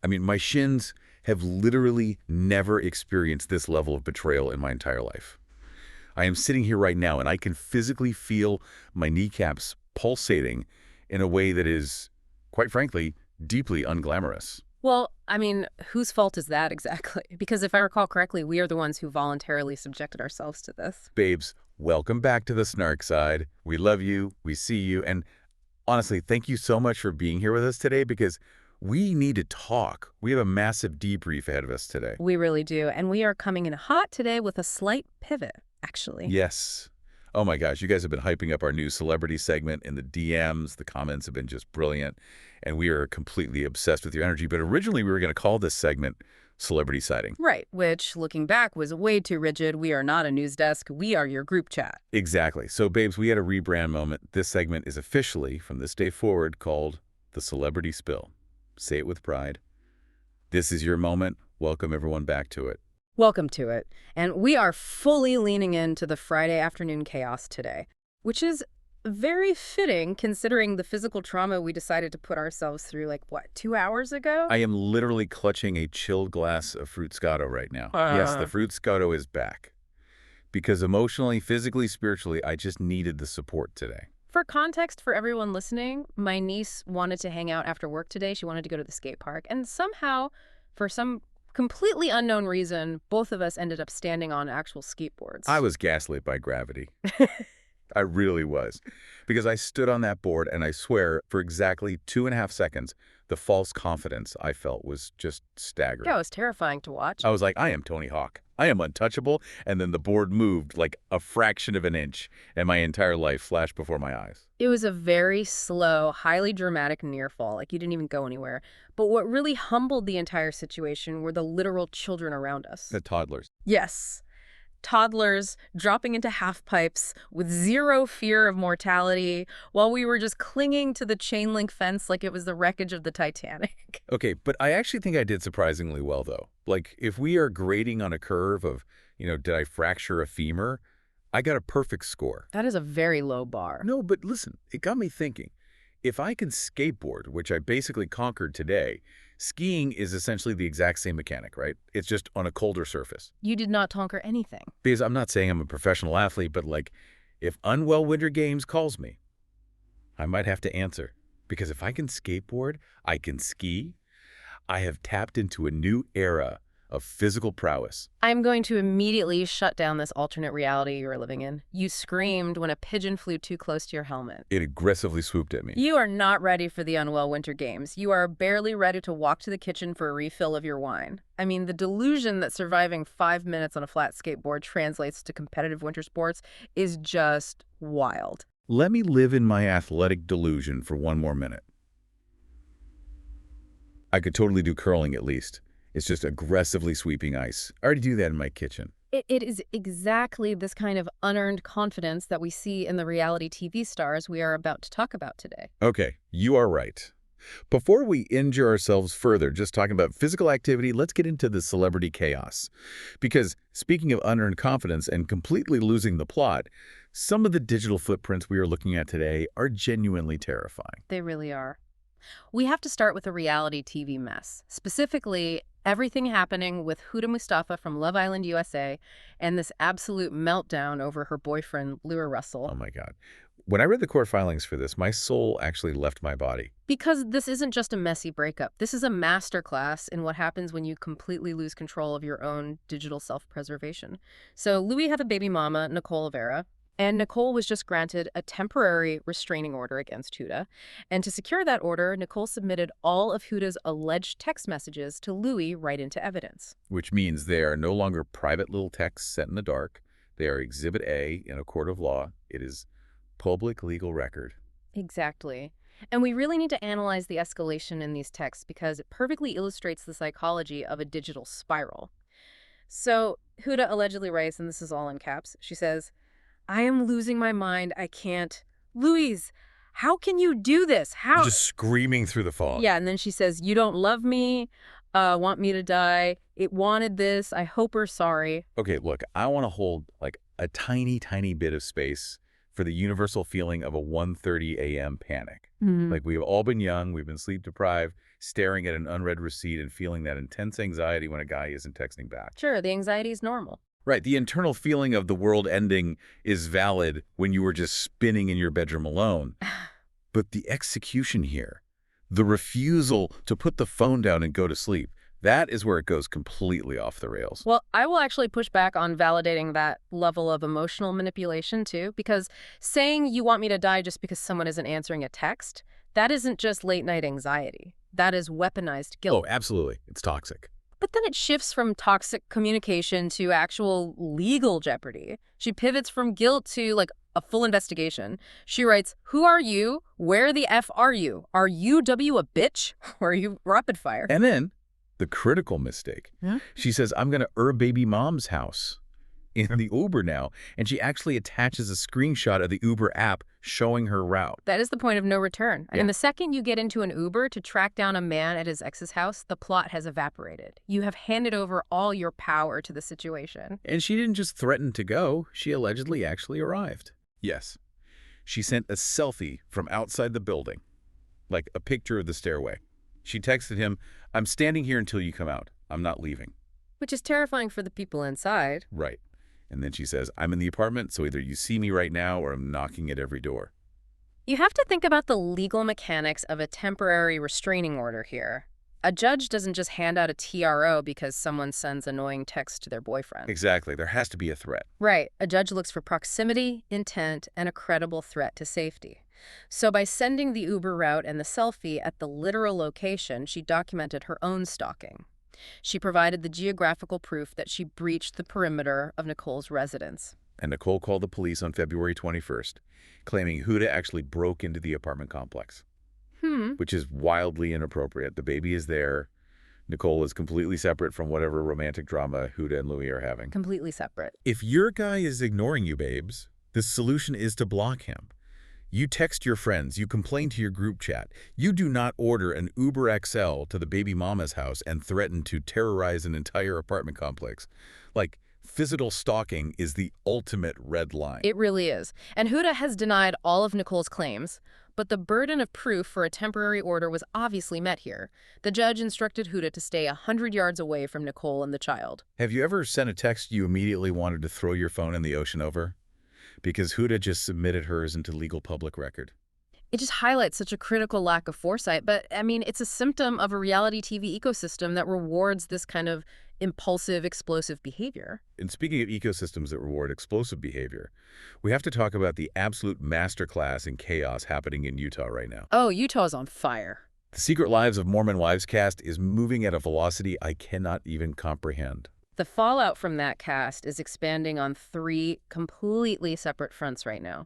I mean, my shins have literally never experienced this level of betrayal in my entire life. I am sitting here right now, and I can physically feel my kneecaps pulsating in a way that is, quite frankly, deeply unglamorous. Well, I mean, whose fault is that exactly? Because if I recall correctly, we are the ones who voluntarily subjected ourselves to this. Babes, welcome back to the snark side. We love you, we see you, and honestly, thank you so much for being here with us today because we need to talk. We have a massive debrief ahead of us today. We really do. And we are coming in hot today with a slight pivot, actually. Yes. Oh my gosh, you guys have been hyping up our new celebrity segment in the DMs. The comments have been just brilliant, and we are completely obsessed with your energy. But originally, we were going to call this segment Celebrity Sighting. Right, which, looking back, was way too rigid. We are not a news desk. We are your group chat. Exactly. So, babes, we had a rebrand moment. This segment is officially, from this day forward, called The Celebrity Spill. Say it with pride. This is your moment. Welcome everyone back to it. Welcome to it. And we are fully leaning into the Friday afternoon chaos today, which is very fitting considering the physical trauma we decided to put ourselves through, like, what, 2 hours ago? I am literally clutching a chilled glass of Fruitscato right now. Yes, the Fruitscato is back. Because emotionally, physically, spiritually, I just needed the support today. For context for everyone listening, my niece wanted to hang out after work today. She wanted to go to the skate park. And somehow, for some completely unknown reason, both of us ended up standing on actual skateboards. I was gaslit by gravity. I really was. Because I stood on that board, and I swear, for exactly 2.5 seconds, the false confidence I felt was just staggering. Yeah, it was terrifying to watch. I was like, I am Tony Hawk. I am untouchable. And then the board moved like a fraction of an inch, and my entire life flashed before my eyes. It was a very slow, highly dramatic near fall. Like, you didn't even go anywhere. But what really humbled the entire situation were the literal children around us. The toddlers. Yes. Toddlers dropping into half pipes with zero fear of mortality while we were just clinging to the chain link fence like it was the wreckage of the Titanic. Okay, but I actually think I did surprisingly well, though. Like, if we are grading on a curve of, did I fracture a femur? I got a perfect score. That is a very low bar. No, but listen, it got me thinking. If I can skateboard, which I basically conquered today, skiing is essentially the exact same mechanic, right? It's just on a colder surface. You did not conquer anything. Because I'm not saying I'm a professional athlete, but like, if Unwell Winter Games calls me, I might have to answer. Because if I can skateboard, I can ski. I have tapped into a new era of physical prowess. I'm going to immediately shut down this alternate reality you're living in. You screamed when a pigeon flew too close to your helmet. It aggressively swooped at me. You are not ready for the Unwell Winter Games. You are barely ready to walk to the kitchen for a refill of your wine. I mean, the delusion that surviving 5 minutes on a flat skateboard translates to competitive winter sports is just wild. Let me live in my athletic delusion for one more minute. I could totally do curling at least. It's just aggressively sweeping ice. I already do that in my kitchen. It is exactly this kind of unearned confidence that we see in the reality TV stars we are about to talk about today. Okay, you are right. Before we injure ourselves further, just talking about physical activity, let's get into the celebrity chaos. Because speaking of unearned confidence and completely losing the plot, some of the digital footprints we are looking at today are genuinely terrifying. They really are. We have to start with a reality TV mess, specifically everything happening with Huda Mustafa from Love Island USA and this absolute meltdown over her boyfriend, Lua Russell. Oh my God. When I read the court filings for this, my soul actually left my body. Because this isn't just a messy breakup. This is a masterclass in what happens when you completely lose control of your own digital self-preservation. So Louis had a baby mama, Nicole Avera. And Nicole was just granted a temporary restraining order against Huda. And to secure that order, Nicole submitted all of Huda's alleged text messages to Louis right into evidence. Which means they are no longer private little texts set in the dark. They are Exhibit A in a court of law. It is public legal record. Exactly. And we really need to analyze the escalation in these texts because it perfectly illustrates the psychology of a digital spiral. So Huda allegedly writes, and this is all in caps, she says, "I am losing my mind. I can't. Louise, how can you do this? How?" Just screaming through the fog. Yeah, and then she says, "You don't love me, want me to die. It wanted this. I hope we're sorry." Okay, look, I want to hold like a tiny, tiny bit of space for the universal feeling of a 1:30 a.m. panic. Mhm. Like we've all been young, we've been sleep deprived, staring at an unread receipt and feeling that intense anxiety when a guy isn't texting back. Sure, the anxiety is normal. Right, the internal feeling of the world ending is valid when you were just spinning in your bedroom alone. But the execution here, the refusal to put the phone down and go to sleep, that is where it goes completely off the rails. Well, I will actually push back on validating that level of emotional manipulation, too, because saying you want me to die just because someone isn't answering a text, that isn't just late-night anxiety. That is weaponized guilt. Oh, absolutely. It's toxic. But then it shifts from toxic communication to actual legal jeopardy. She pivots from guilt to, like, a full investigation. She writes, "Who are you? Where the F are you? Are you W a bitch? Or are you rapid fire?" And then the critical mistake. Yeah? She says, I'm going to baby mom's house in the Uber now. And she actually attaches a screenshot of the Uber app showing her route. That is the point of no return. Yeah. And the second you get into an Uber to track down a man at his ex's house, the plot has evaporated. You have handed over all your power to the situation. And she didn't just threaten to go. She allegedly actually arrived. Yes. She sent a selfie from outside the building, like a picture of the stairway. She texted him, I'm standing here until you come out. I'm not leaving. Which is terrifying for the people inside. Right. And then she says, I'm in the apartment, so either you see me right now or I'm knocking at every door. You have to think about the legal mechanics of a temporary restraining order here. A judge doesn't just hand out a TRO because someone sends annoying texts to their boyfriend. Exactly. There has to be a threat. Right. A judge looks for proximity, intent, and a credible threat to safety. So by sending the Uber route and the selfie at the literal location, she documented her own stalking. She provided the geographical proof that she breached the perimeter of Nicole's residence. And Nicole called the police on February 21st, claiming Huda actually broke into the apartment complex. Which is wildly inappropriate. The baby is there. Nicole is completely separate from whatever romantic drama Huda and Louis are having. Completely separate. If your guy is ignoring you, babes, the solution is to block him. You text your friends, you complain to your group chat. You do not order an Uber XL to the baby mama's house and threaten to terrorize an entire apartment complex. Like, physical stalking is the ultimate red line. It really is. And Huda has denied all of Nicole's claims, but the burden of proof for a temporary order was obviously met here. The judge instructed Huda to stay 100 yards away from Nicole and the child. Have you ever sent a text you immediately wanted to throw your phone in the ocean over? Because Huda just submitted hers into legal public record. It just highlights such a critical lack of foresight, but I mean, it's a symptom of a reality TV ecosystem that rewards this kind of impulsive, explosive behavior. And speaking of ecosystems that reward explosive behavior, we have to talk about the absolute masterclass in chaos happening in Utah right now. Oh, Utah's on fire. The Secret Lives of Mormon Wives cast is moving at a velocity I cannot even comprehend. The fallout from that cast is expanding on 3 completely separate fronts right now.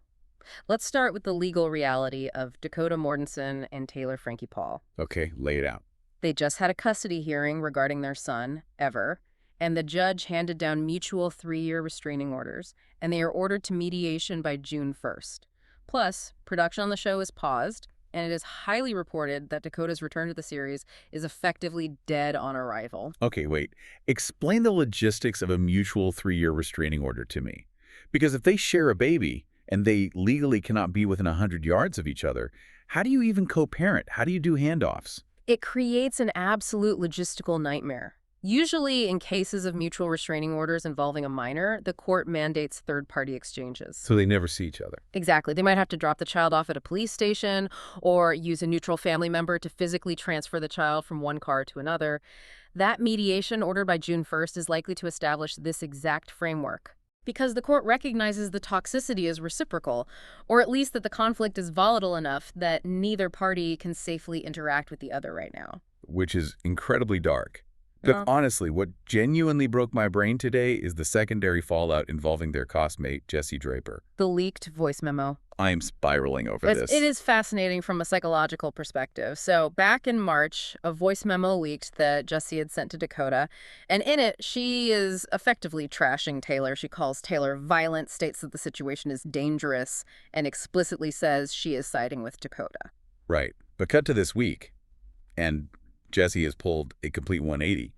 Let's start with the legal reality of Dakota Mortensen and Taylor Frankie Paul. Okay, lay it out. They just had a custody hearing regarding their son, Ever, and the judge handed down mutual 3-year restraining orders, and they are ordered to mediation by June 1st. Plus, production on the show is paused, and it is highly reported that Dakota's return to the series is effectively dead on arrival. Okay, wait. Explain the logistics of a mutual 3-year restraining order to me. Because if they share a baby and they legally cannot be within 100 yards of each other, how do you even co-parent? How do you do handoffs? It creates an absolute logistical nightmare. Usually, in cases of mutual restraining orders involving a minor, the court mandates third-party exchanges. So they never see each other. Exactly. They might have to drop the child off at a police station or use a neutral family member to physically transfer the child from one car to another. That mediation ordered by June 1st is likely to establish this exact framework, because the court recognizes the toxicity is reciprocal, or at least that the conflict is volatile enough that neither party can safely interact with the other right now. Which is incredibly dark. But honestly, what genuinely broke my brain today is the secondary fallout involving their castmate, Jesse Draper. The leaked voice memo. I'm spiraling over this. It is fascinating from a psychological perspective. So back in March, a voice memo leaked that Jessie had sent to Dakota, and in it, she is effectively trashing Taylor. She calls Taylor violent, states that the situation is dangerous, and explicitly says she is siding with Dakota. Right. But cut to this week, and Jessie has pulled a complete 180.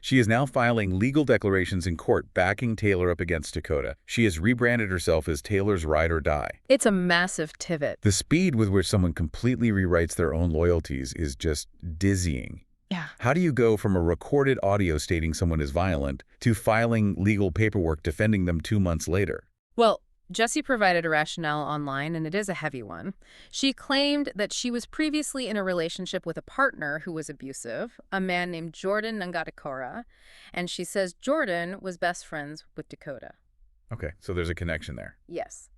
She is now filing legal declarations in court backing Taylor up against Dakota. She has rebranded herself as Taylor's ride or die. It's a massive pivot. The speed with which someone completely rewrites their own loyalties is just dizzying. Yeah. How do you go from a recorded audio stating someone is violent to filing legal paperwork defending them 2 months later? Well, Jessie provided a rationale online, and it is a heavy one. She claimed that she was previously in a relationship with a partner who was abusive, a man named Jordan Nangatakora, and she says Jordan was best friends with Dakota. Okay, so there's a connection there. Yes.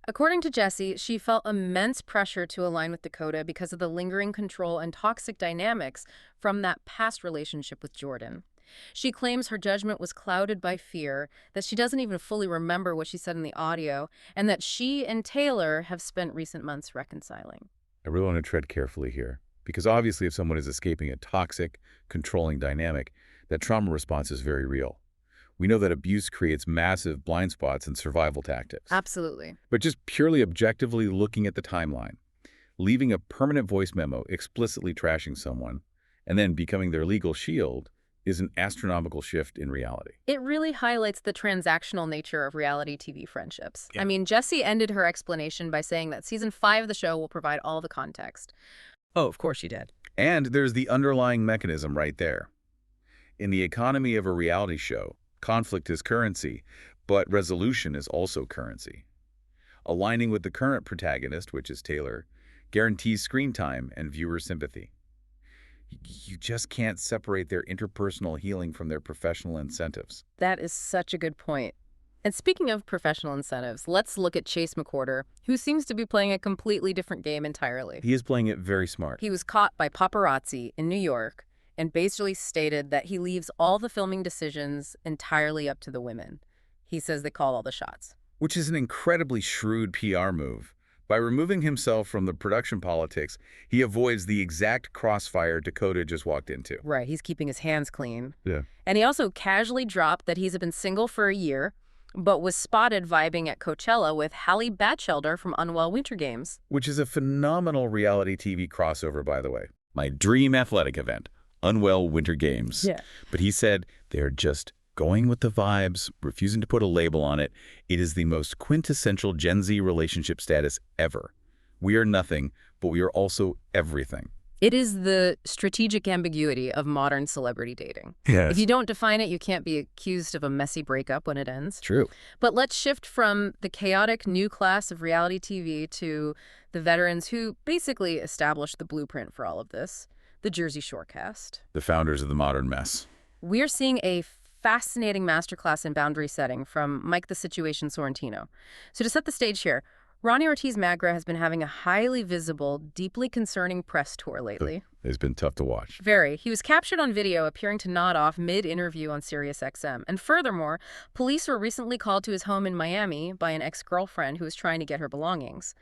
According to Jessie, she felt immense pressure to align with Dakota because of the lingering control and toxic dynamics from that past relationship with Jordan. She claims her judgment was clouded by fear, that she doesn't even fully remember what she said in the audio, and that she and Taylor have spent recent months reconciling. I really want to tread carefully here, because obviously if someone is escaping a toxic, controlling dynamic, that trauma response is very real. We know that abuse creates massive blind spots and survival tactics. Absolutely. But just purely objectively looking at the timeline, leaving a permanent voice memo explicitly trashing someone, and then becoming their legal shield is an astronomical shift in reality. It really highlights the transactional nature of reality TV friendships. Yeah. I mean, Jessie ended her explanation by saying that season 5 of the show will provide all the context. Oh, of course she did. And there's the underlying mechanism right there. In the economy of a reality show, conflict is currency, but resolution is also currency. Aligning with the current protagonist, which is Taylor, guarantees screen time and viewer sympathy. You just can't separate their interpersonal healing from their professional incentives. That is such a good point. And speaking of professional incentives, let's look at Chase McWhorter, who seems to be playing a completely different game entirely. He is playing it very smart. He was caught by paparazzi in New York and basically stated that he leaves all the filming decisions entirely up to the women. He says they call all the shots. Which is an incredibly shrewd PR move. By removing himself from the production politics, he avoids the exact crossfire Dakota just walked into. Right, he's keeping his hands clean. Yeah. And he also casually dropped that he's been single for a year, but was spotted vibing at Coachella with Hallie Batchelder from Unwell Winter Games. Which is a phenomenal reality TV crossover, by the way. My dream athletic event, Unwell Winter Games. Yeah. But he said they're just going with the vibes, refusing to put a label on it. It is the most quintessential Gen Z relationship status ever. We are nothing, but we are also everything. It is the strategic ambiguity of modern celebrity dating. Yes. If you don't define it, you can't be accused of a messy breakup when it ends. True. But let's shift from the chaotic new class of reality TV to the veterans who basically established the blueprint for all of this, the Jersey Shore cast. The founders of the modern mess. We're seeing a fascinating masterclass in boundary setting from Mike the Situation Sorrentino. So to set the stage here, Ronnie Ortiz-Magra has been having a highly visible, deeply concerning press tour lately. It's been tough to watch. Very. He was captured on video appearing to nod off mid-interview on SiriusXM. And furthermore, police were recently called to his home in Miami by an ex-girlfriend who was trying to get her belongings.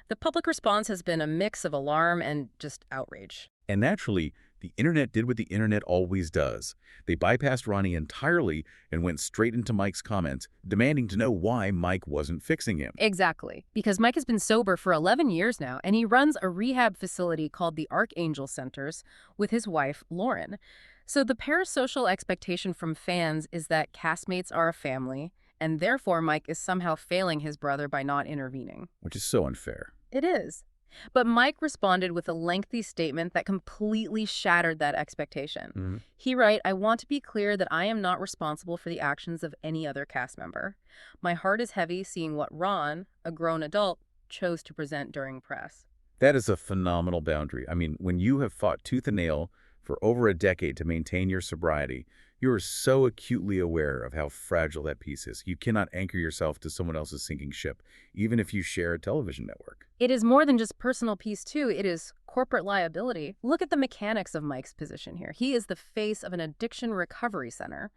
The public response has been a mix of alarm and just outrage. And naturally, the internet did what the internet always does. They bypassed Ronnie entirely and went straight into Mike's comments, demanding to know why Mike wasn't fixing him. Exactly. Because Mike has been sober for 11 years now, and he runs a rehab facility called the Archangel Centers with his wife, Lauren. So the parasocial expectation from fans is that castmates are a family, and therefore Mike is somehow failing his brother by not intervening. Which is so unfair. It is. But Mike responded with a lengthy statement that completely shattered that expectation. He wrote, "I want to be clear that I am not responsible for the actions of any other cast member. My heart is heavy seeing what Ron, a grown adult, chose to present during press." That is a phenomenal boundary. I mean, when you have fought tooth and nail for over a decade to maintain your sobriety, you are so acutely aware of how fragile that piece is. You cannot anchor yourself to someone else's sinking ship, even if you share a television network. It is more than just personal peace, too. It is corporate liability. Look at the mechanics of Mike's position here. He is the face of an addiction recovery center.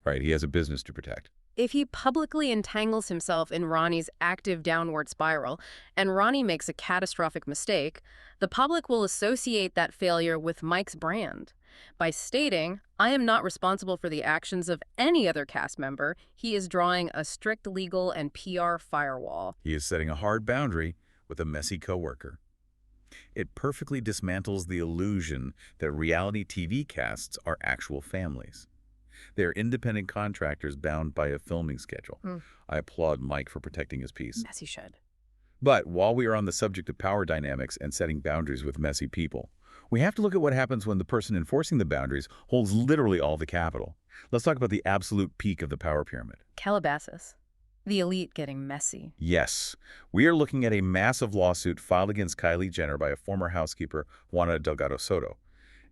Right, he has a business to protect. If he publicly entangles himself in Ronnie's active downward spiral, and Ronnie makes a catastrophic mistake, the public will associate that failure with Mike's brand. By stating, "I am not responsible for the actions of any other cast member," he is drawing a strict legal and PR firewall. He is setting a hard boundary with a messy coworker. It perfectly dismantles the illusion that reality TV casts are actual families. They're independent contractors bound by a filming schedule. Hmm. I applaud Mike for protecting his peace. As you should. But while we are on the subject of power dynamics and setting boundaries with messy people, we have to look at what happens when the person enforcing the boundaries holds literally all the capital. Let's talk about the absolute peak of the power pyramid. Calabasas. The elite getting messy. Yes, we are looking at a massive lawsuit filed against Kylie Jenner by a former housekeeper, Juana Delgado Soto.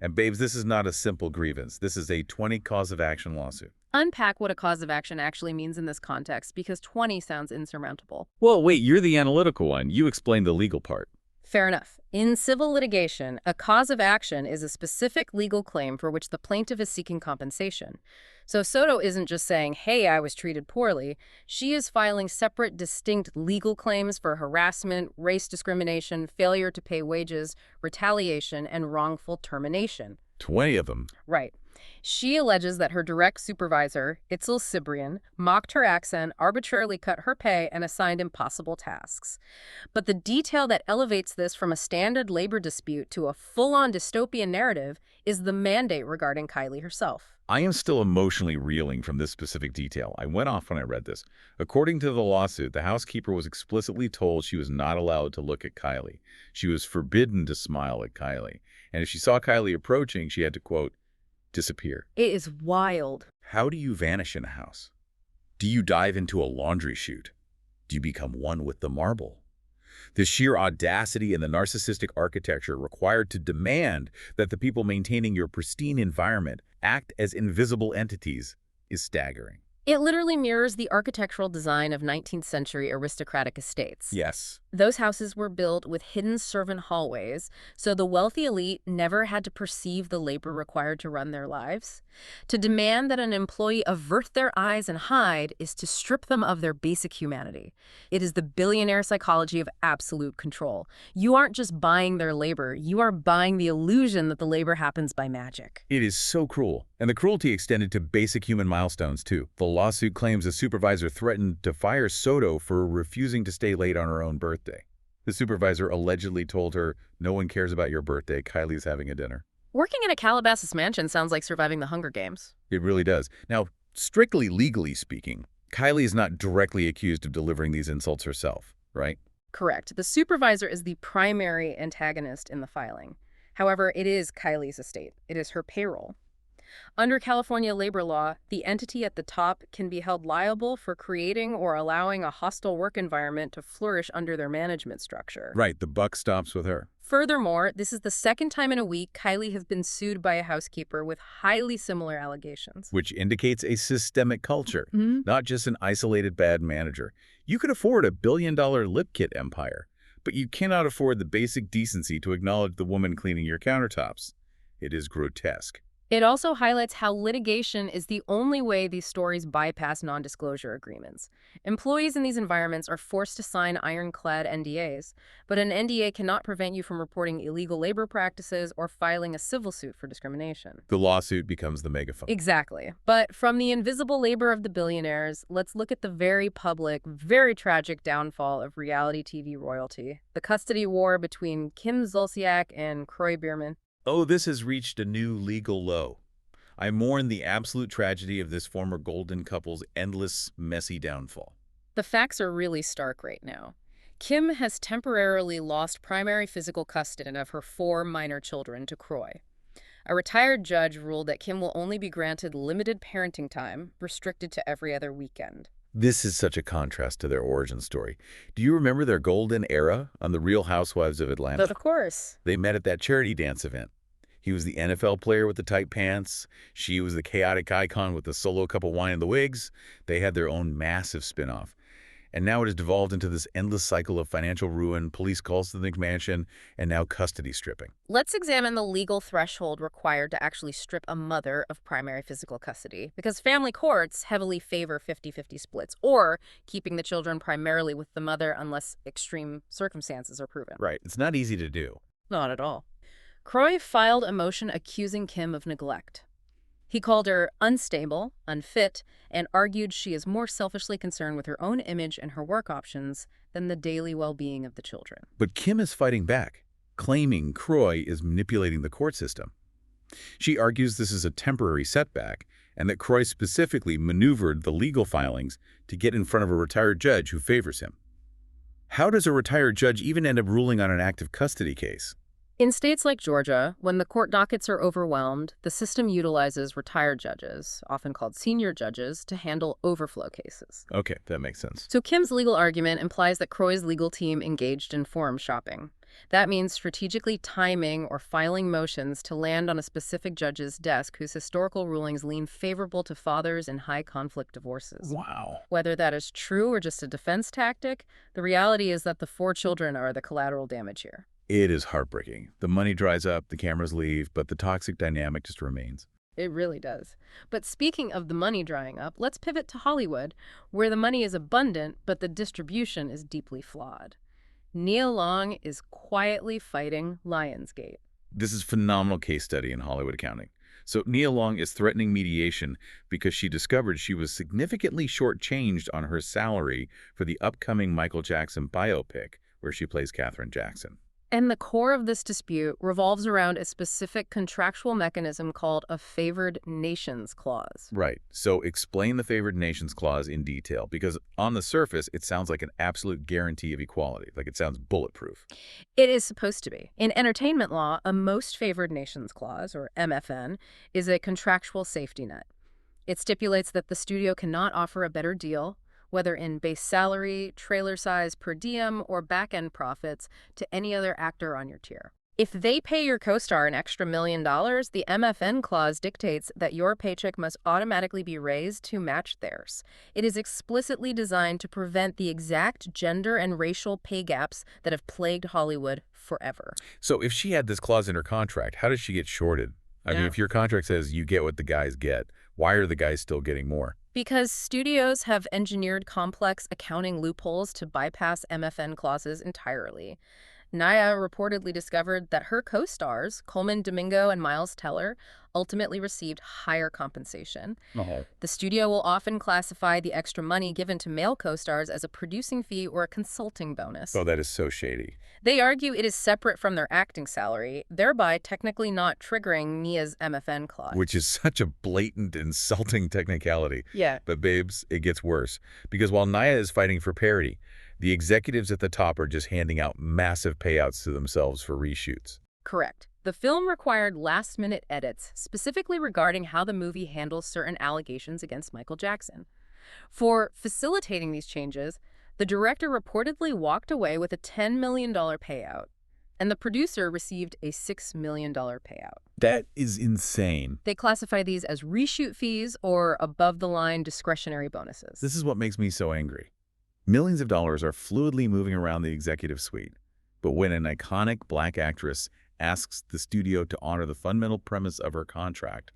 And babes, this is not a simple grievance. This is a 20 cause of action lawsuit. Unpack what a cause of action actually means in this context, because 20 sounds insurmountable. Well, wait, you're the analytical one. You explain the legal part. Fair enough. In civil litigation, a cause of action is a specific legal claim for which the plaintiff is seeking compensation. So Soto isn't just saying, hey, I was treated poorly. She is filing separate, distinct legal claims for harassment, race discrimination, failure to pay wages, retaliation, and wrongful termination. 20 of them. Right. She alleges that her direct supervisor, Itzel Cibrian, mocked her accent, arbitrarily cut her pay, and assigned impossible tasks. But the detail that elevates this from a standard labor dispute to a full-on dystopian narrative is the mandate regarding Kylie herself. I am still emotionally reeling from this specific detail. I went off when I read this. According to the lawsuit, the housekeeper was explicitly told she was not allowed to look at Kylie. She was forbidden to smile at Kylie. And if she saw Kylie approaching, she had to, quote, disappear. It is wild. How do you vanish in a house? Do you dive into a laundry chute? Do you become one with the marble? The sheer audacity and the narcissistic architecture required to demand that the people maintaining your pristine environment act as invisible entities is staggering. It literally mirrors the architectural design of 19th century aristocratic estates. Yes. Those houses were built with hidden servant hallways, so the wealthy elite never had to perceive the labor required to run their lives. To demand that an employee avert their eyes and hide is to strip them of their basic humanity. It is the billionaire psychology of absolute control. You aren't just buying their labor, you are buying the illusion that the labor happens by magic. It is so cruel. And the cruelty extended to basic human milestones, too. The lawsuit claims a supervisor threatened to fire Soto for refusing to stay late on her own birthday. The supervisor allegedly told her, no one cares about your birthday, Kylie's having a dinner. Working in a Calabasas mansion sounds like surviving the Hunger Games. It really does. Now, strictly legally speaking, Kylie is not directly accused of delivering these insults herself, right? Correct. The supervisor is the primary antagonist in the filing. However, it is Kylie's estate. It is her payroll. Under California labor law, the entity at the top can be held liable for creating or allowing a hostile work environment to flourish under their management structure. Right, the buck stops with her. Furthermore, this is the second time in a week Kylie has been sued by a housekeeper with highly similar allegations. Which indicates a systemic culture, not just an isolated bad manager. You could afford a billion-dollar lip kit empire, but you cannot afford the basic decency to acknowledge the woman cleaning your countertops. It is grotesque. It also highlights how litigation is the only way these stories bypass non-disclosure agreements. Employees in these environments are forced to sign ironclad NDAs, but an NDA cannot prevent you from reporting illegal labor practices or filing a civil suit for discrimination. The lawsuit becomes the megaphone. Exactly. But from the invisible labor of the billionaires, let's look at the very public, very tragic downfall of reality TV royalty, the custody war between Kim Zolciak and Kroy Biermann. Oh, this has reached a new legal low. I mourn the absolute tragedy of this former golden couple's endless, messy downfall. The facts are really stark right now. Kim has temporarily lost primary physical custody of her 4 minor children to Kroy. A retired judge ruled that Kim will only be granted limited parenting time, restricted to every other weekend. This is such a contrast to their origin story. Do you remember their golden era on The Real Housewives of Atlanta? Of course. They met at that charity dance event. He was the NFL player with the tight pants. She was the chaotic icon with the solo cup of wine and the wigs. They had their own massive spinoff. And now it has devolved into this endless cycle of financial ruin, police calls to the McMansion, and now custody stripping. Let's examine the legal threshold required to actually strip a mother of primary physical custody, because family courts heavily favor 50-50 splits, or keeping the children primarily with the mother unless extreme circumstances are proven. Right. It's not easy to do. Not at all. Kroy filed a motion accusing Kim of neglect. He called her unstable, unfit, and argued she is more selfishly concerned with her own image and her work options than the daily well-being of the children. But Kim is fighting back, claiming Kroy is manipulating the court system. She argues this is a temporary setback and that Croy specifically maneuvered the legal filings to get in front of a retired judge who favors him. How does a retired judge even end up ruling on an active custody case? In states like Georgia, when the court dockets are overwhelmed, the system utilizes retired judges, often called senior judges, to handle overflow cases. Okay, that makes sense. So Kim's legal argument implies that Croy's legal team engaged in forum shopping. That means strategically timing or filing motions to land on a specific judge's desk whose historical rulings lean favorable to fathers in high-conflict divorces. Wow. Whether that is true or just a defense tactic, the reality is that the 4 children are the collateral damage here. It is heartbreaking. The money dries up, the cameras leave, but the toxic dynamic just remains. It really does. But speaking of the money drying up, let's pivot to Hollywood, where the money is abundant, but the distribution is deeply flawed. Nia Long is quietly fighting Lionsgate. This is a phenomenal case study in Hollywood accounting. So Nia Long is threatening mediation because she discovered she was significantly shortchanged on her salary for the upcoming Michael Jackson biopic, where she plays Katherine Jackson. And the core of this dispute revolves around a specific contractual mechanism called a favored nations clause. Right. So explain the favored nations clause in detail, because on the surface, it sounds like an absolute guarantee of equality, like it sounds bulletproof. It is supposed to be. In entertainment law, a most favored nations clause, or MFN, is a contractual safety net. It stipulates that the studio cannot offer a better deal, whether in base salary, trailer size per diem, or back-end profits, to any other actor on your tier. If they pay your co-star an extra $1 million, the MFN clause dictates that your paycheck must automatically be raised to match theirs. It is explicitly designed to prevent the exact gender and racial pay gaps that have plagued Hollywood forever. So if she had this clause in her contract, how does she get shorted? I mean, if your contract says you get what the guys get, why are the guys still getting more? Because studios have engineered complex accounting loopholes to bypass MFN clauses entirely. Naya reportedly discovered that her co-stars, Coleman Domingo and Miles Teller, ultimately received higher compensation. The studio will often classify the extra money given to male co-stars as a producing fee or a consulting bonus. Oh, that is so shady. They argue it is separate from their acting salary, thereby technically not triggering Nia's MFN clause. Which is such a blatant, insulting technicality. Yeah. But babes, it gets worse. Because while Naya is fighting for parity, the executives at the top are just handing out massive payouts to themselves for reshoots. Correct. The film required last-minute edits, specifically regarding how the movie handles certain allegations against Michael Jackson. For facilitating these changes, the director reportedly walked away with a $10 million payout, and the producer received a $6 million payout. That is insane. They classify these as reshoot fees or above-the-line discretionary bonuses. This is what makes me so angry. Millions of dollars are fluidly moving around the executive suite, but when an iconic black actress asks the studio to honor the fundamental premise of her contract,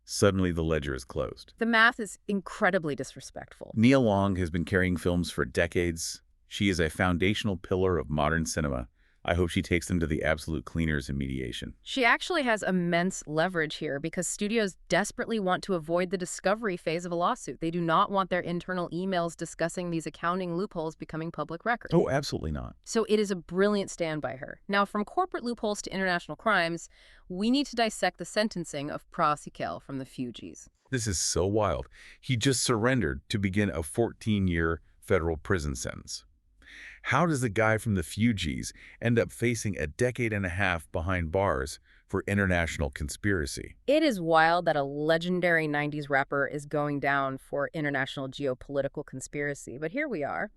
suddenly the ledger is closed. The math is incredibly disrespectful. Nia Long has been carrying films for decades. She is a foundational pillar of modern cinema. I hope she takes them to the absolute cleaners in mediation. She actually has immense leverage here because studios desperately want to avoid the discovery phase of a lawsuit. They do not want their internal emails discussing these accounting loopholes becoming public record. Oh, absolutely not. So it is a brilliant stand by her. Now, from corporate loopholes to international crimes, we need to dissect the sentencing of Pras Michel from the Fugees. This is so wild. He just surrendered to begin a 14-year federal prison sentence. How does the guy from the Fugees end up facing a decade and a half behind bars for international conspiracy? It is wild that a legendary 90s rapper is going down for international geopolitical conspiracy, but here we are.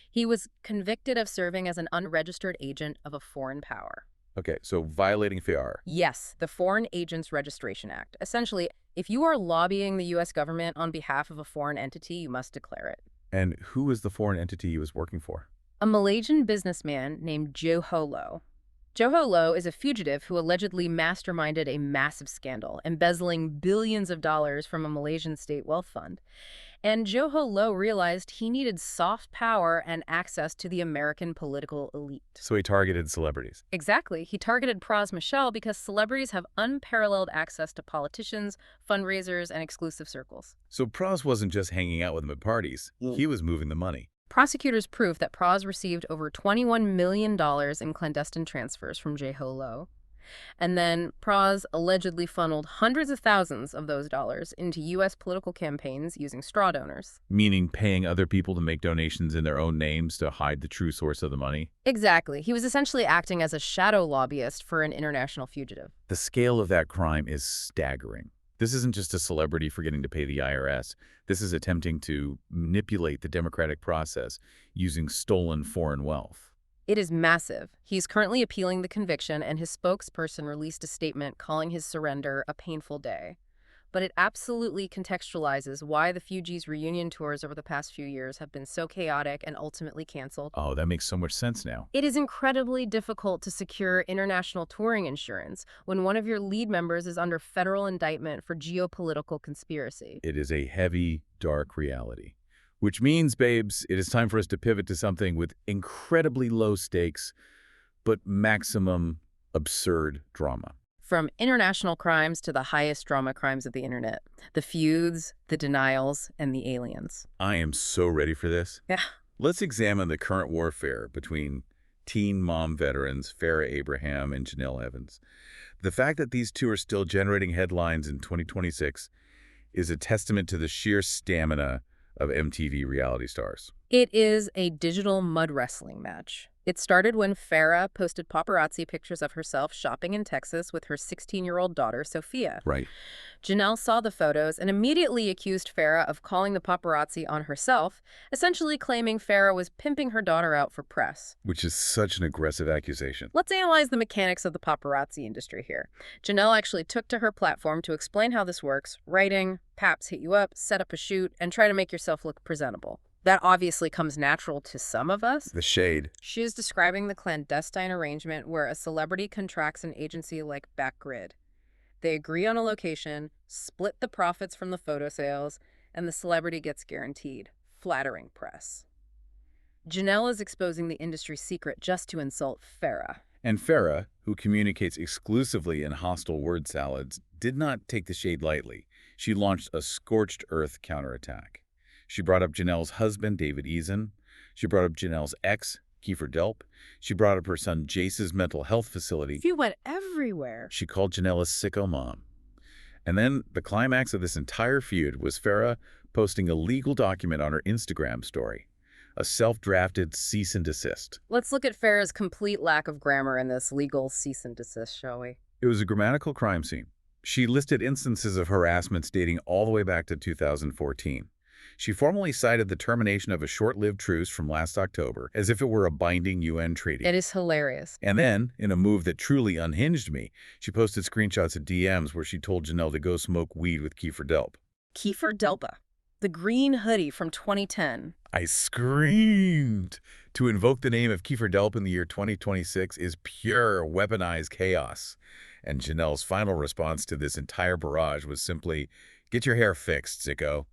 He was convicted of serving as an unregistered agent of a foreign power. Okay, so violating FAR. Yes, the Foreign Agents Registration Act. Essentially, if you are lobbying the U.S. government on behalf of a foreign entity, you must declare it. And who was the foreign entity he was working for? A Malaysian businessman named Johor Lo. Johor Lo is a fugitive who allegedly masterminded a massive scandal, embezzling billions of dollars from a Malaysian state wealth fund. And Johor Lo realized he needed soft power and access to the American political elite. So he targeted celebrities. Exactly. He targeted Pras Michel because celebrities have unparalleled access to politicians, fundraisers, and exclusive circles. So Pras wasn't just hanging out with them at parties. He was moving the money. Prosecutors proved that Pras received over $21 million in clandestine transfers from Johor Lo. And then Pras allegedly funneled hundreds of thousands of those dollars into U.S. political campaigns using straw donors. Meaning paying other people to make donations in their own names to hide the true source of the money? Exactly. He was essentially acting as a shadow lobbyist for an international fugitive. The scale of that crime is staggering. This isn't just a celebrity forgetting to pay the IRS. This is attempting to manipulate the democratic process using stolen foreign wealth. It is massive. He's currently appealing the conviction, and his spokesperson released a statement calling his surrender a painful day. But it absolutely contextualizes why the Fugees reunion tours over the past few years have been so chaotic and ultimately canceled. Oh, that makes so much sense now. It is incredibly difficult to secure international touring insurance when one of your lead members is under federal indictment for geopolitical conspiracy. It is a heavy, dark reality. Which means, babes, it is time for us to pivot to something with incredibly low stakes, but maximum absurd drama. From international crimes to the highest drama crimes of the internet. The feuds, the denials, and the aliens. I am so ready for this. Yeah. Let's examine the current warfare between teen mom veterans Farrah Abraham and Janelle Evans. The fact that these two are still generating headlines in 2026 is a testament to the sheer stamina of MTV reality stars. It is a digital mud wrestling match. It started when Farrah posted paparazzi pictures of herself shopping in Texas with her 16-year-old daughter, Sophia. Right. Janelle saw the photos and immediately accused Farrah of calling the paparazzi on herself, essentially claiming Farrah was pimping her daughter out for press. Which is such an aggressive accusation. Let's analyze the mechanics of the paparazzi industry here. Janelle actually took to her platform to explain how this works, writing, "Paps hit you up, set up a shoot, and try to make yourself look presentable." That obviously comes natural to some of us. The shade. She is describing the clandestine arrangement where a celebrity contracts an agency like Backgrid. They agree on a location, split the profits from the photo sales, and the celebrity gets guaranteed flattering press. Janelle is exposing the industry's secret just to insult Farrah. And Farrah, who communicates exclusively in hostile word salads, did not take the shade lightly. She launched a scorched earth counterattack. She brought up Janelle's husband, David Eason. She brought up Janelle's ex, Kiefer Delp. She brought up her son Jace's mental health facility. You went everywhere. She called Janelle a sicko mom. And then the climax of this entire feud was Farrah posting a legal document on her Instagram story, a self-drafted cease and desist. Let's look at Farrah's complete lack of grammar in this legal cease and desist, shall we? It was a grammatical crime scene. She listed instances of harassments dating all the way back to 2014. She formally cited the termination of a short-lived truce from last October as if it were a binding UN treaty. It is hilarious. And then, in a move that truly unhinged me, she posted screenshots of DMs where she told Janelle to go smoke weed with Kiefer Delp. Kiefer Delpa, the green hoodie from 2010. I screamed. To invoke the name of Kiefer Delp in the year 2026 is pure weaponized chaos. And Janelle's final response to this entire barrage was simply, "Get your hair fixed, sicko."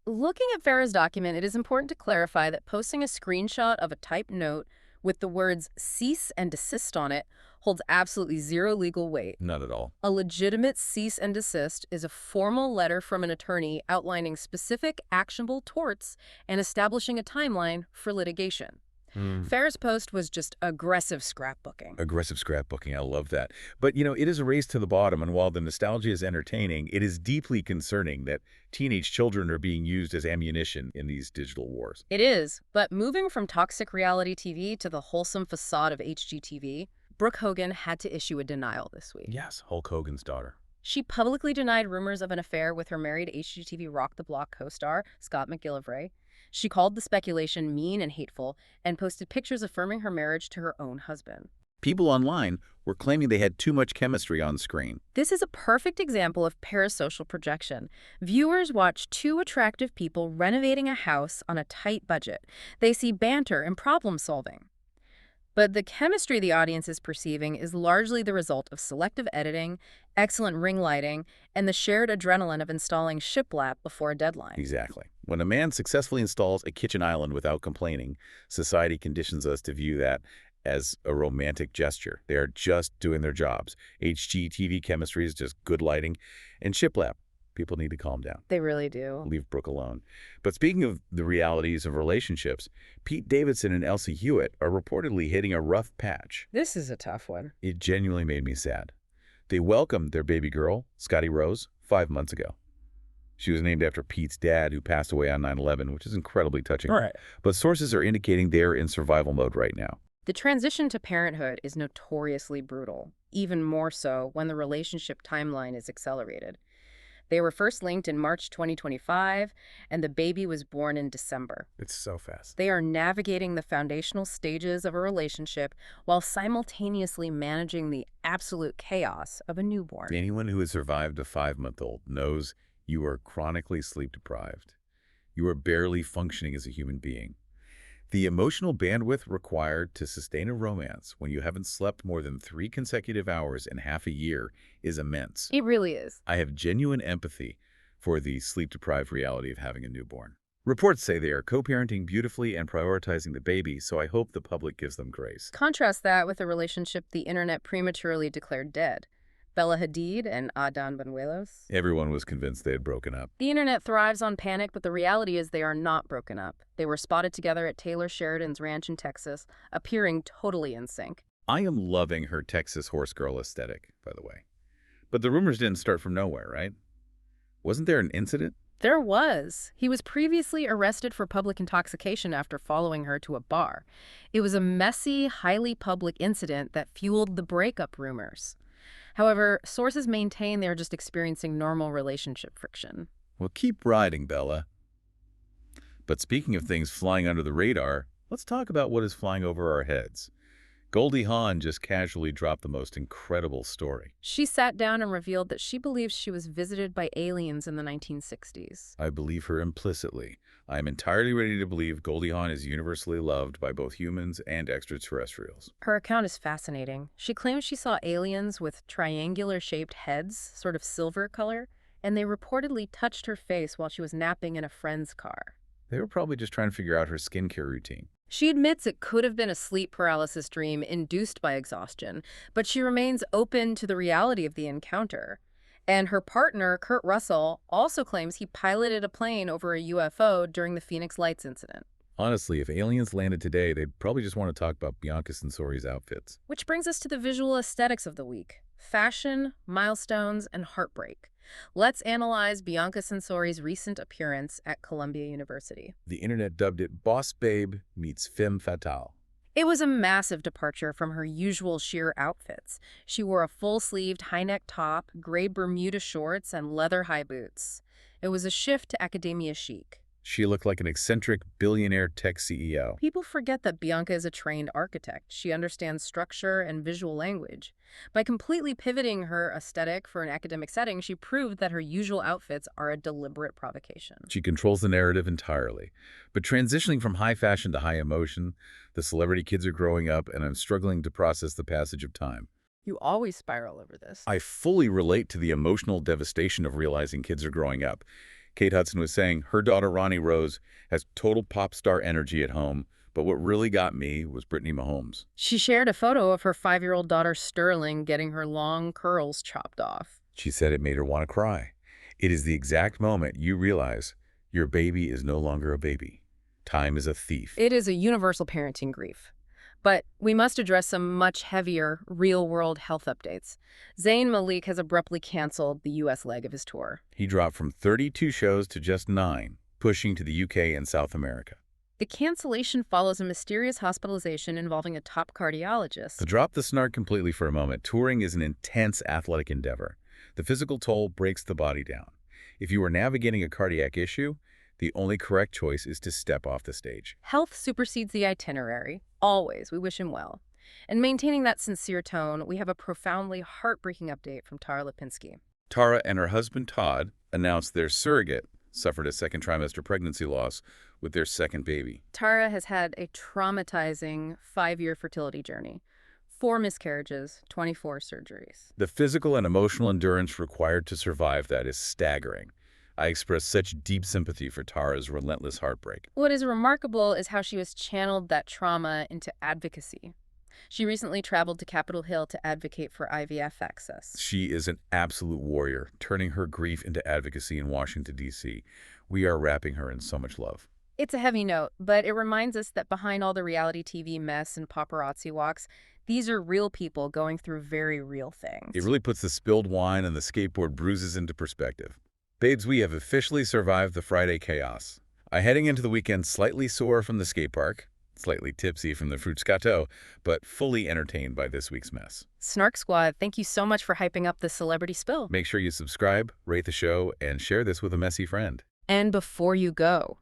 Looking at Farrah's document, it is important to clarify that posting a screenshot of a typed note with the words cease and desist on it holds absolutely zero legal weight. Not at all. A legitimate cease and desist is a formal letter from an attorney outlining specific actionable torts and establishing a timeline for litigation. Farrah's post was just aggressive scrapbooking. Aggressive scrapbooking, I love that. But, it is a race to the bottom, and while the nostalgia is entertaining, it is deeply concerning that teenage children are being used as ammunition in these digital wars. It is, but moving from toxic reality TV to the wholesome facade of HGTV, Brooke Hogan had to issue a denial this week. Yes, Hulk Hogan's daughter. She publicly denied rumors of an affair with her married HGTV Rock the Block co-star, Scott McGillivray. She called the speculation mean and hateful and posted pictures affirming her marriage to her own husband. People online were claiming they had too much chemistry on screen. This is a perfect example of parasocial projection. Viewers watch two attractive people renovating a house on a tight budget. They see banter and problem solving. But the chemistry the audience is perceiving is largely the result of selective editing, excellent ring lighting, and the shared adrenaline of installing shiplap before a deadline. Exactly. When a man successfully installs a kitchen island without complaining, society conditions us to view that as a romantic gesture. They are just doing their jobs. HGTV chemistry is just good lighting. And shiplap, people need to calm down. They really do. Leave Brooke alone. But speaking of the realities of relationships, Pete Davidson and Elsie Hewitt are reportedly hitting a rough patch. This is a tough one. It genuinely made me sad. They welcomed their baby girl, Scotty Rose, 5 months ago. She was named after Pete's dad, who passed away on 9/11, which is incredibly touching. Right. But sources are indicating they're in survival mode right now. The transition to parenthood is notoriously brutal, even more so when the relationship timeline is accelerated. They were first linked in March 2025, and the baby was born in December. It's so fast. They are navigating the foundational stages of a relationship while simultaneously managing the absolute chaos of a newborn. Anyone who has survived a 5-month-old knows you are chronically sleep deprived. You are barely functioning as a human being. The emotional bandwidth required to sustain a romance when you haven't slept more than 3 consecutive hours in half a year is immense. It really is. I have genuine empathy for the sleep-deprived reality of having a newborn. Reports say they are co-parenting beautifully and prioritizing the baby, so I hope the public gives them grace. Contrast that with a relationship the internet prematurely declared dead. Bella Hadid and Adnan Banuelos. Everyone was convinced they had broken up. The internet thrives on panic, but the reality is they are not broken up. They were spotted together at Taylor Sheridan's ranch in Texas, appearing totally in sync. I am loving her Texas horse girl aesthetic, by the way. But the rumors didn't start from nowhere, right? Wasn't there an incident? There was. He was previously arrested for public intoxication after following her to a bar. It was a messy, highly public incident that fueled the breakup rumors. However, sources maintain they're just experiencing normal relationship friction. Well, keep riding, Bella. But speaking of things flying under the radar, let's talk about what is flying over our heads. Goldie Hawn just casually dropped the most incredible story. She sat down and revealed that she believes she was visited by aliens in the 1960s. I believe her implicitly. I am entirely ready to believe Goldie Hawn is universally loved by both humans and extraterrestrials. Her account is fascinating. She claims she saw aliens with triangular-shaped heads, sort of silver color, and they reportedly touched her face while she was napping in a friend's car. They were probably just trying to figure out her skincare routine. She admits it could have been a sleep paralysis dream induced by exhaustion, but she remains open to the reality of the encounter. And her partner, Kurt Russell, also claims he piloted a plane over a UFO during the Phoenix Lights incident. Honestly, if aliens landed today, they'd probably just want to talk about Bianca Censori's outfits. Which brings us to the visual aesthetics of the week: fashion, milestones, and heartbreak. Let's analyze Bianca Censori's recent appearance at Columbia University. The internet dubbed it Boss Babe meets Femme Fatale. It was a massive departure from her usual sheer outfits. She wore a full-sleeved high-neck top, gray Bermuda shorts, and leather high boots. It was a shift to academia chic. She looked like an eccentric billionaire tech CEO. People forget that Bianca is a trained architect. She understands structure and visual language. By completely pivoting her aesthetic for an academic setting, she proved that her usual outfits are a deliberate provocation. She controls the narrative entirely. But transitioning from high fashion to high emotion, the celebrity kids are growing up, and I'm struggling to process the passage of time. You always spiral over this. I fully relate to the emotional devastation of realizing kids are growing up. Kate Hudson was saying her daughter Ronnie Rose has total pop star energy at home, but what really got me was Brittany Mahomes. She shared a photo of her 5-year-old daughter Sterling getting her long curls chopped off. She said it made her want to cry. It is the exact moment you realize your baby is no longer a baby. Time is a thief. It is a universal parenting grief. But we must address some much heavier, real-world health updates. Zayn Malik has abruptly canceled the U.S. leg of his tour. He dropped from 32 shows to just 9, pushing to the UK and South America. The cancellation follows a mysterious hospitalization involving a top cardiologist. To drop the snark completely for a moment, touring is an intense athletic endeavor. The physical toll breaks the body down. If you are navigating a cardiac issue, the only correct choice is to step off the stage. Health supersedes the itinerary. Always. We wish him well. And maintaining that sincere tone, we have a profoundly heartbreaking update from Tara Lipinski. Tara and her husband Todd announced their surrogate suffered a second trimester pregnancy loss with their second baby. Tara has had a traumatizing 5-year fertility journey. 4 miscarriages, 24 surgeries. The physical and emotional endurance required to survive that is staggering. I express such deep sympathy for Tara's relentless heartbreak. What is remarkable is how she has channeled that trauma into advocacy. She recently traveled to Capitol Hill to advocate for IVF access. She is an absolute warrior, turning her grief into advocacy in Washington, D.C. We are wrapping her in so much love. It's a heavy note, but it reminds us that behind all the reality TV mess and paparazzi walks, these are real people going through very real It things. really puts the spilled wine and the skateboard bruises into perspective. Babes, we have officially survived the Friday chaos. I'm heading into the weekend slightly sore from the skate park, slightly tipsy from the fruit scateau, but fully entertained by this week's mess. Snark Squad, thank you so much for hyping up the celebrity spill. Make sure you subscribe, rate the show, and share this with a messy friend. And before you go,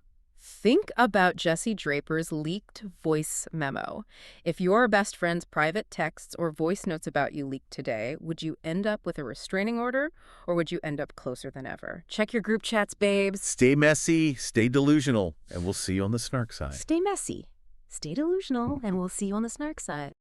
think about Jesse Draper's leaked voice memo. If your best friend's private texts or voice notes about you leaked today, would you end up with a restraining order or would you end up closer than ever? Check your group chats, babes. Stay messy, stay delusional, and we'll see you on the snark side. Stay messy, stay delusional, and we'll see you on the snark side.